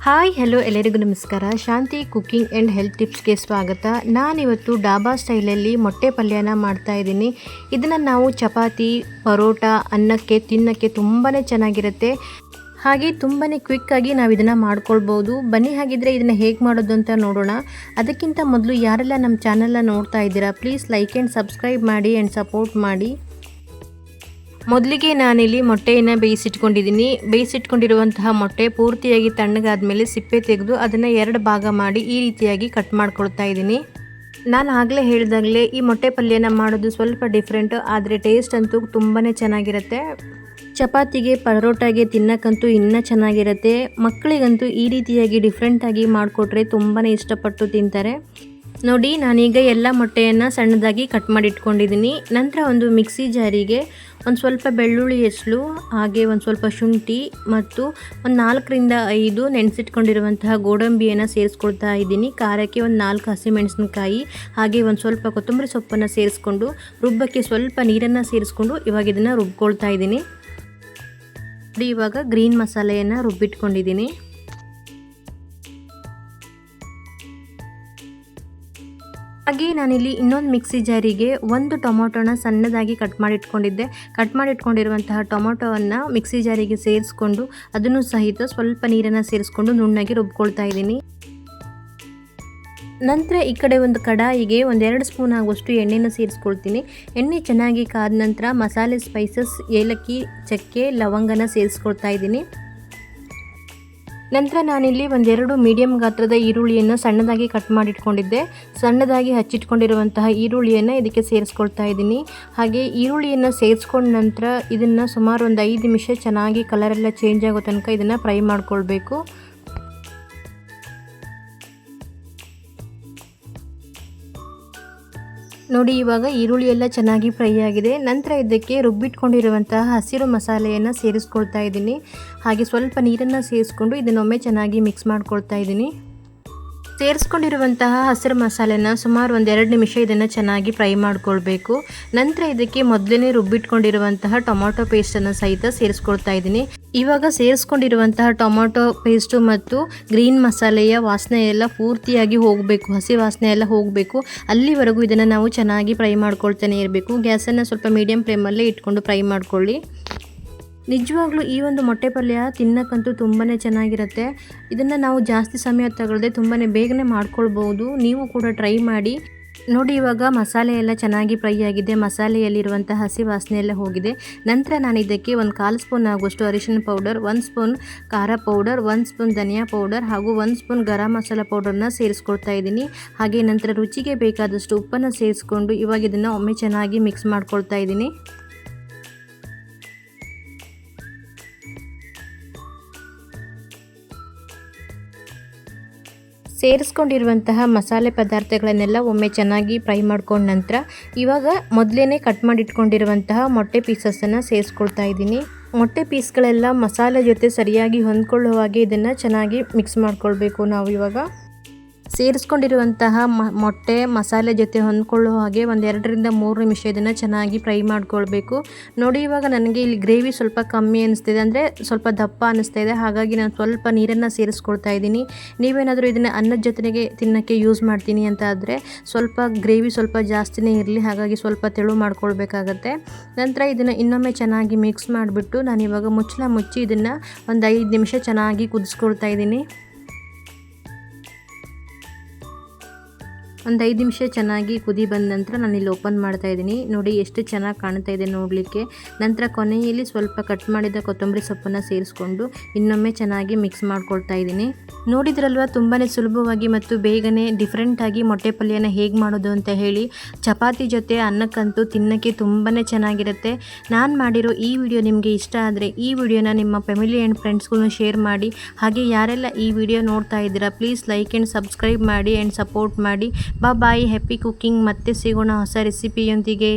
Hi hello ಎಲ್ಲರಿಗೂ ನಮಸ್ಕಾರ. ಶಾಂತಿ cooking and health ಟಿಪ್ಸ್ಗೆ ಸ್ವಾಗತ. ನಾನಿವತ್ತು ಡಾಬಾ ಸ್ಟೈಲಲ್ಲಿ ಮೊಟ್ಟೆ ಪಲ್ಯನ ಮಾಡ್ತಾಯಿದ್ದೀನಿ. ಇದನ್ನು ನಾವು ಚಪಾತಿ, ಪರೋಟ, ಅನ್ನಕ್ಕೆ ತಿನ್ನೋಕ್ಕೆ ತುಂಬಾ ಚೆನ್ನಾಗಿರುತ್ತೆ. ಹಾಗೆ ತುಂಬಾ ಕ್ವಿಕ್ಕಾಗಿ ನಾವು ಇದನ್ನು ಮಾಡ್ಕೊಳ್ಬೋದು. ಬನ್ನಿ ಹಾಗಿದ್ರೆ ಇದನ್ನು ಹೇಗೆ ಮಾಡೋದು ಅಂತ ನೋಡೋಣ. ಅದಕ್ಕಿಂತ ಮೊದಲು ಯಾರೆಲ್ಲ ನಮ್ಮ ಚಾನಲ್ನ ನೋಡ್ತಾ ಇದ್ದೀರಾ ಪ್ಲೀಸ್ ಲೈಕ್ ಆ್ಯಂಡ್ ಸಬ್ಸ್ಕ್ರೈಬ್ ಮಾಡಿ ಆ್ಯಂಡ್ ಸಪೋರ್ಟ್ ಮಾಡಿ. ಮೊದಲಿಗೆ ನಾನಿಲ್ಲಿ ಮೊಟ್ಟೆಯನ್ನು ಬೇಯಿಸಿಟ್ಕೊಂಡಿರುವಂತಹ ಮೊಟ್ಟೆ ಪೂರ್ತಿಯಾಗಿ ತಣ್ಣಗಾದ್ಮೇಲೆ ಸಿಪ್ಪೆ ತೆಗೆದು ಅದನ್ನು 2 ಭಾಗ ಮಾಡಿ ಈ ರೀತಿಯಾಗಿ ಕಟ್ ಮಾಡ್ಕೊಳ್ತಾ ಇದ್ದೀನಿ. ನಾನು ಆಗಲೇ ಹೇಳಿದಾಗಲೇ ಈ ಮೊಟ್ಟೆ ಪಲ್ಯನ ಮಾಡೋದು ಸ್ವಲ್ಪ ಡಿಫ್ರೆಂಟ್, ಆದರೆ ಟೇಸ್ಟ್ ಅಂತೂ ತುಂಬಾ ಚೆನ್ನಾಗಿರುತ್ತೆ. ಚಪಾತಿಗೆ ಪರೋಟಾಗೆ ತಿನ್ನಕ್ಕಂತೂ ಇನ್ನೂ ಚೆನ್ನಾಗಿರುತ್ತೆ. ಮಕ್ಕಳಿಗಂತೂ ಈ ರೀತಿಯಾಗಿ ಡಿಫ್ರೆಂಟಾಗಿ ಮಾಡಿಕೊಟ್ರೆ ತುಂಬಾ ಇಷ್ಟಪಟ್ಟು ತಿಂತಾರೆ. ನೋಡಿ, ನಾನೀಗ ಎಲ್ಲ ಮೊಟ್ಟೆಯನ್ನು ಸಣ್ಣದಾಗಿ ಕಟ್ ಮಾಡಿ ಇಟ್ಕೊಂಡಿದ್ದೀನಿ. ನಂತರ ಒಂದು ಮಿಕ್ಸಿ ಜಾರಿಗೆ ಒಂದು ಸ್ವಲ್ಪ ಬೆಳ್ಳುಳ್ಳಿ ಹೆಸಳು, ಹಾಗೆ ಒಂದು ಸ್ವಲ್ಪ ಶುಂಠಿ ಮತ್ತು ಒಂದು 4ರಿಂದ 5 ನೆನೆಸಿಟ್ಕೊಂಡಿರುವಂತಹ ಗೋಡಂಬಿಯನ್ನು ಸೇರಿಸ್ಕೊಳ್ತಾ ಇದ್ದೀನಿ. ಖಾರಕ್ಕೆ ಒಂದು 4 ಹಸಿಮೆಣಸಿನಕಾಯಿ, ಹಾಗೆ ಒಂದು ಸ್ವಲ್ಪ ಕೊತ್ತಂಬರಿ ಸೊಪ್ಪನ್ನು ಸೇರಿಸ್ಕೊಂಡು ರುಬ್ಬಕ್ಕೆ ಸ್ವಲ್ಪ ನೀರನ್ನು ಸೇರಿಸ್ಕೊಂಡು ಇವಾಗ ಇದನ್ನು ರುಬ್ಕೊಳ್ತಾ ಇದ್ದೀನಿ. ಇವಾಗ ಗ್ರೀನ್ ಮಸಾಲೆಯನ್ನು ರುಬ್ಬಿಟ್ಕೊಂಡಿದ್ದೀನಿ. ಹಾಗೆ ನಾನಿಲ್ಲಿ ಇನ್ನೊಂದು ಮಿಕ್ಸಿ ಜಾರಿಗೆ ಒಂದು ಟೊಮೊಟೊನ ಸಣ್ಣದಾಗಿ ಕಟ್ ಮಾಡಿಟ್ಕೊಂಡಿರುವಂತಹ ಟೊಮೊಟೊವನ್ನು ಮಿಕ್ಸಿ ಜಾರಿಗೆ ಸೇರಿಸ್ಕೊಂಡು ಅದನ್ನು ಸಹಿತ ಸ್ವಲ್ಪ ನೀರನ್ನು ಸೇರಿಸ್ಕೊಂಡು ನುಣ್ಣಗೆ ರುಬ್ಕೊಳ್ತಾ ಇದ್ದೀನಿ. ನಂತರ ಈ ಕಡೆ ಒಂದು ಕಡಾಯಿಗೆ 1-2 ಸ್ಪೂನ್ ಆಗುವಷ್ಟು ಎಣ್ಣೆನ ಸೇರಿಸ್ಕೊಳ್ತೀನಿ. ಎಣ್ಣೆ ಚೆನ್ನಾಗಿ ಕಾದ ನಂತರ ಮಸಾಲೆ ಸ್ಪೈಸಸ್, ಏಲಕ್ಕಿ, ಚಕ್ಕೆ, ಲವಂಗನ ಸೇರಿಸ್ಕೊಳ್ತಾ ಇದ್ದೀನಿ. ನಂತರ ನಾನಿಲ್ಲಿ 1-2 ಮೀಡಿಯಮ್ ಗಾತ್ರದ ಈರುಳ್ಳಿಯನ್ನು ಸಣ್ಣದಾಗಿ ಕಟ್ ಮಾಡಿಟ್ಕೊಂಡಿದ್ದೆ. ಸಣ್ಣದಾಗಿ ಹಚ್ಚಿಟ್ಕೊಂಡಿರುವಂತಹ ಈರುಳ್ಳಿಯನ್ನು ಇದಕ್ಕೆ ಸೇರಿಸ್ಕೊಳ್ತಾ ಇದ್ದೀನಿ. ಹಾಗೆ ಈರುಳ್ಳಿಯನ್ನು ಸೇರಿಸ್ಕೊಂಡ ನಂತರ ಇದನ್ನು ಸುಮಾರು ಒಂದು 5 ನಿಮಿಷ ಚೆನ್ನಾಗಿ ಕಲರೆಲ್ಲ ಚೇಂಜ್ ಆಗೋ ತನಕ ಇದನ್ನು ಫ್ರೈ ಮಾಡ್ಕೊಳ್ಬೇಕು. ನೋಡಿ, ಇವಾಗ ಈರುಳ್ಳಿ ಎಲ್ಲ ಚೆನ್ನಾಗಿ ಫ್ರೈ ಆಗಿದೆ. ನಂತರ ಇದಕ್ಕೆ ರುಬ್ಬಿಟ್ಕೊಂಡಿರುವಂತಹ ಹಸಿರು ಮಸಾಲೆಯನ್ನು ಸೇರಿಸ್ಕೊಳ್ತಾ ಇದ್ದೀನಿ. ಹಾಗೆ ಸ್ವಲ್ಪ ನೀರನ್ನು ಸೇರಿಸ್ಕೊಂಡು ಇದನ್ನೊಮ್ಮೆ ಚೆನ್ನಾಗಿ ಮಿಕ್ಸ್ ಮಾಡ್ಕೊಳ್ತಾ ಇದ್ದೀನಿ. ಸೇರಿಸ್ಕೊಂಡಿರುವಂತಹ ಹಸಿರು ಮಸಾಲೆನ ಸುಮಾರು 1-2 ನಿಮಿಷ ಇದನ್ನು ಚೆನ್ನಾಗಿ ಫ್ರೈ ಮಾಡ್ಕೊಳ್ಬೇಕು. ನಂತರ ಇದಕ್ಕೆ ಮೊದಲೇ ರುಬ್ಬಿಟ್ಕೊಂಡಿರುವಂತಹ ಟೊಮೊಟೊ ಪೇಸ್ಟನ್ನು ಸಹಿತ ಸೇರಿಸ್ಕೊಳ್ತಾ ಇದ್ದೀನಿ. ಇವಾಗ ಸೇರಿಸ್ಕೊಂಡಿರುವಂತಹ ಟೊಮೊಟೊ ಪೇಸ್ಟು ಮತ್ತು ಗ್ರೀನ್ ಮಸಾಲೆಯ ವಾಸನೆ ಎಲ್ಲ ಪೂರ್ತಿಯಾಗಿ ಹೋಗಬೇಕು, ಹಸಿ ವಾಸನೆ ಎಲ್ಲ ಹೋಗಬೇಕು. ಅಲ್ಲಿವರೆಗೂ ಇದನ್ನು ನಾವು ಚೆನ್ನಾಗಿ ಫ್ರೈ ಮಾಡ್ಕೊಳ್ತಾನೆ ಇರಬೇಕು. ಗ್ಯಾಸನ್ನು ಸ್ವಲ್ಪ ಮೀಡಿಯಮ್ ಫ್ಲೇಮಲ್ಲೇ ಇಟ್ಕೊಂಡು ಫ್ರೈ ಮಾಡ್ಕೊಳ್ಳಿ. ನಿಜವಾಗ್ಲೂ ಈ ಒಂದು ಮೊಟ್ಟೆ ಪಲ್ಯ ತಿನ್ನಕ್ಕಂತೂ ತುಂಬಾ ಚೆನ್ನಾಗಿರುತ್ತೆ. ಇದನ್ನು ನಾವು ಜಾಸ್ತಿ ಸಮಯ ತಗೊಳ್ಳದೆ ತುಂಬಾ ಬೇಗನೆ ಮಾಡ್ಕೊಳ್ಬೋದು. ನೀವು ಕೂಡ ಟ್ರೈ ಮಾಡಿ ನೋಡಿ. ಇವಾಗ ಮಸಾಲೆ ಎಲ್ಲ ಚೆನ್ನಾಗಿ ಫ್ರೈ ಆಗಿದೆ, ಮಸಾಲೆಯಲ್ಲಿರುವಂಥ ಹಸಿ ವಾಸನೆ ಎಲ್ಲ ಹೋಗಿದೆ. ನಂತರ ನಾನು ಇದಕ್ಕೆ 1/4 ಸ್ಪೂನ್ ಆಗುವಷ್ಟು ಅರಿಶಿನ ಪೌಡರ್, 1 ಸ್ಪೂನ್ ಖಾರ ಪೌಡರ್, 1 ಸ್ಪೂನ್ ಧನಿಯಾ ಪೌಡರ್ ಹಾಗೂ 1 ಸ್ಪೂನ್ ಗರಂ ಮಸಾಲ ಪೌಡರ್ನ ಸೇರಿಸ್ಕೊಳ್ತಾ ಇದ್ದೀನಿ. ಹಾಗೆ ನಂತರ ರುಚಿಗೆ ಬೇಕಾದಷ್ಟು ಉಪ್ಪನ್ನು ಸೇರಿಸ್ಕೊಂಡು ಇವಾಗ ಇದನ್ನು ಒಮ್ಮೆ ಚೆನ್ನಾಗಿ ಮಿಕ್ಸ್ ಮಾಡ್ಕೊಳ್ತಾ ಇದ್ದೀನಿ. ಸೇರಿಸ್ಕೊಂಡಿರುವಂತಹ ಮಸಾಲೆ ಪದಾರ್ಥಗಳನ್ನೆಲ್ಲ ಒಮ್ಮೆ ಚೆನ್ನಾಗಿ ಫ್ರೈ ಮಾಡ್ಕೊಂಡ ನಂತರ ಇವಾಗ ಮೊದಲೇ ಕಟ್ ಮಾಡಿಟ್ಕೊಂಡಿರುವಂತಹ ಮೊಟ್ಟೆ ಪೀಸಸನ್ನು ಸೇರಿಸ್ಕೊಳ್ತಾ ಇದ್ದೀನಿ. ಮೊಟ್ಟೆ ಪೀಸ್ಗಳೆಲ್ಲ ಮಸಾಲೆ ಜೊತೆ ಸರಿಯಾಗಿ ಹೊಂದ್ಕೊಳ್ಳೋ ಹಾಗೆ ಇದನ್ನು ಚೆನ್ನಾಗಿ ಮಿಕ್ಸ್ ಮಾಡ್ಕೊಳ್ಬೇಕು. ನಾವು ಇವಾಗ ಸೇರಿಸ್ಕೊಂಡಿರುವಂತಹ ಮೊಟ್ಟೆ ಮಸಾಲೆ ಜೊತೆ ಹೊಂದ್ಕೊಳ್ಳೋ ಹಾಗೆ 1-2-3 ನಿಮಿಷ ಇದನ್ನು ಚೆನ್ನಾಗಿ ಫ್ರೈ ಮಾಡ್ಕೊಳ್ಬೇಕು. ನೋಡಿ, ಇವಾಗ ನನಗೆ ಇಲ್ಲಿ ಗ್ರೇವಿ ಸ್ವಲ್ಪ ಕಮ್ಮಿ ಅನಿಸ್ತಿದೆ, ಅಂದರೆ ಸ್ವಲ್ಪ ದಪ್ಪ ಅನ್ನಿಸ್ತಾ ಇದೆ. ಹಾಗಾಗಿ ನಾನು ಸ್ವಲ್ಪ ನೀರನ್ನು ಸೇರಿಸ್ಕೊಳ್ತಾ ಇದ್ದೀನಿ. ನೀವೇನಾದರೂ ಇದನ್ನು ಅನ್ನದ ಜೊತೆಗೆ ತಿನ್ನೋಕ್ಕೆ ಯೂಸ್ ಮಾಡ್ತೀನಿ ಅಂತ ಆದರೆ ಸ್ವಲ್ಪ ಗ್ರೇವಿ ಸ್ವಲ್ಪ ಜಾಸ್ತಿನೇ ಇರಲಿ, ಹಾಗಾಗಿ ಸ್ವಲ್ಪ ತೆಳು ಮಾಡ್ಕೊಳ್ಬೇಕಾಗತ್ತೆ. ನಂತರ ಇದನ್ನು ಇನ್ನೊಮ್ಮೆ ಚೆನ್ನಾಗಿ ಮಿಕ್ಸ್ ಮಾಡಿಬಿಟ್ಟು ನಾನಿವಾಗ ಮುಚ್ಚಳ ಮುಚ್ಚಿ ಇದನ್ನು ಒಂದು 5 ನಿಮಿಷ ಚೆನ್ನಾಗಿ ಕುದಿಸ್ಕೊಳ್ತಾ ಇದ್ದೀನಿ. ಒಂದು 5 ನಿಮಿಷ ಚೆನ್ನಾಗಿ ಕುದಿ ಬಂದ ನಂತರ ನಾನಿಲ್ಲಿ ಓಪನ್ ಮಾಡ್ತಾ ಇದ್ದೀನಿ. ನೋಡಿ, ಎಷ್ಟು ಚೆನ್ನಾಗಿ ಕಾಣ್ತಾ ಇದೆ ನೋಡಲಿಕ್ಕೆ. ನಂತರ ಕೊನೆಯಲ್ಲಿ ಸ್ವಲ್ಪ ಕಟ್ ಮಾಡಿದ ಕೊತ್ತಂಬರಿ ಸೊಪ್ಪನ್ನು ಸೇರಿಸ್ಕೊಂಡು ಇನ್ನೊಮ್ಮೆ ಚೆನ್ನಾಗಿ ಮಿಕ್ಸ್ ಮಾಡ್ಕೊಳ್ತಾ ಇದ್ದೀನಿ. ನೋಡಿದ್ರಲ್ವ, ತುಂಬಾ ಸುಲಭವಾಗಿ ಮತ್ತು ಬೇಗನೆ ಡಿಫ್ರೆಂಟಾಗಿ ಮೊಟ್ಟೆ ಪಲ್ಯನ ಹೇಗೆ ಮಾಡೋದು ಅಂತ ಹೇಳಿ. ಚಪಾತಿ ಜೊತೆ ಅನ್ನಕ್ಕಂತೂ ತಿನ್ನೋಕ್ಕೆ ತುಂಬಾ ಚೆನ್ನಾಗಿರುತ್ತೆ. ನಾನು ಮಾಡಿರೋ ಈ ವಿಡಿಯೋ ನಿಮಗೆ ಇಷ್ಟ ಆದರೆ ಈ ವಿಡಿಯೋನ ನಿಮ್ಮ ಫ್ಯಾಮಿಲಿ ಆ್ಯಂಡ್ ಫ್ರೆಂಡ್ಸ್ಗೂ ಶೇರ್ ಮಾಡಿ. ಹಾಗೆ ಯಾರೆಲ್ಲ ಈ ವಿಡಿಯೋ ನೋಡ್ತಾ ಇದ್ದೀರಾ ಪ್ಲೀಸ್ ಲೈಕ್ ಆ್ಯಂಡ್ ಸಬ್ಸ್ಕ್ರೈಬ್ ಮಾಡಿ ಆ್ಯಂಡ್ ಸಪೋರ್ಟ್ ಮಾಡಿ. ಬಾಯ್, ಹ್ಯಾಪಿ ಕುಕ್ಕಿಂಗ್. ಮತ್ತೆ ಸಿಗೋಣ ಹೊಸ ರೆಸಿಪಿಯೊಂದಿಗೆ.